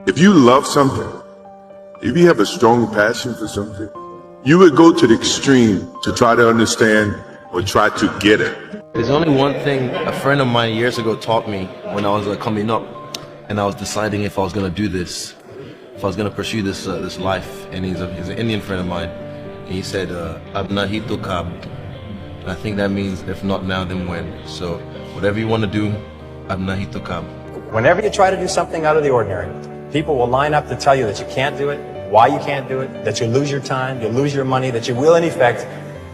If you love something, if you have a strong passion for something, you would go to the extreme to try to understand or try to get it. There's only one thing a friend of mine years ago taught me when I was coming up, and I was deciding if I was going to do this, if I was going to pursue this life. And he's an Indian friend of mine. And he said, "Ab nahi to kab." And I think that means if not now, then when. So whatever you want to do, ab nahi to kab. Whenever you try to do something out of the ordinary, people will line up to tell you that you can't do it, why you can't do it, that you lose your time, you lose your money, that you will in effect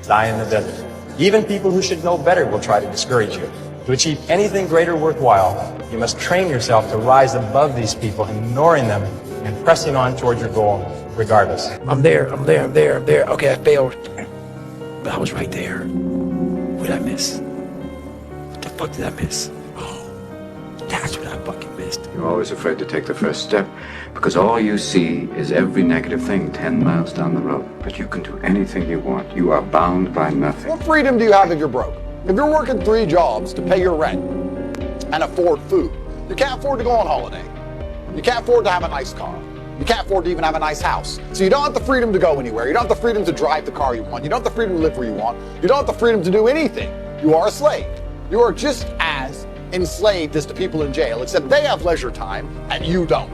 die in the desert. Even people who should know better will try to discourage you. To achieve anything greater worthwhile, you must train yourself to rise above these people, ignoring them and pressing on towards your goal regardless. I'm there. Okay, I failed. But I was right there. What did I miss? What the fuck did I miss? Oh, that's what I fucking missed. You're always afraid to take the first step because all you see is every negative thing 10 miles down the road. But you can do anything you want. You are bound by nothing. What freedom do you have if you're broke? If you're working 3 jobs to pay your rent and afford food, you can't afford to go on holiday. You can't afford to have a nice car. You can't afford to even have a nice house. So you don't have the freedom to go anywhere. You don't have the freedom to drive the car you want. You don't have the freedom to live where you want. You don't have the freedom to do anything. You are a slave. You are just as enslaved as the people in jail, except they have leisure time and you don't.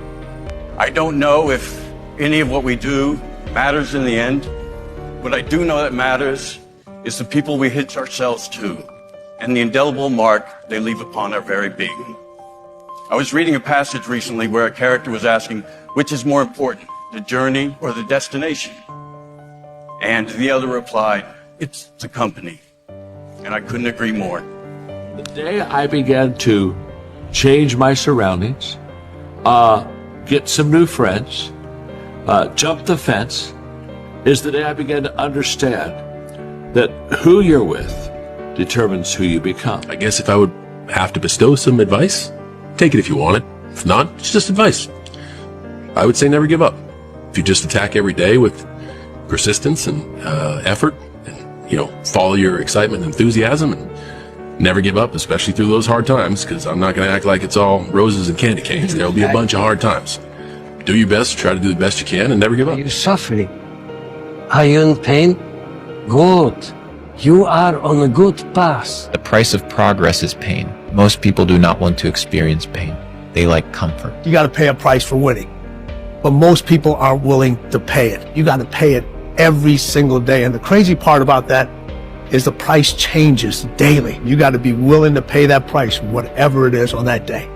I don't know if any of what we do matters in the end. What I do know that matters is the people we hitch ourselves to and the indelible mark they leave upon our very being. I was reading a passage recently where a character was asking, which is more important, the journey or the destination? And the other replied, it's the company. And I couldn't agree more. The day I began to change my surroundings, get some new friends, jump the fence, is the day I began to understand that who you're with determines who you become. I guess if I would have to bestow some advice, take it if you want it. If not, it's just advice. I would say never give up. If you just attack every day with persistence and effort, and follow your excitement and enthusiasm, and never give up, especially through those hard times, because I'm not going to act like it's all roses and candy canes. There'll be a bunch of hard times. Do your best, try to do the best you can, and never give up. Are you suffering? Are you in pain? Good. You are on a good path. The price of progress is pain. Most people do not want to experience pain. They like comfort. You got to pay a price for winning, but most people aren't willing to pay it. You got to pay it every single day. And the crazy part about that is the price changes daily. You got to be willing to pay that price, whatever it is on that day.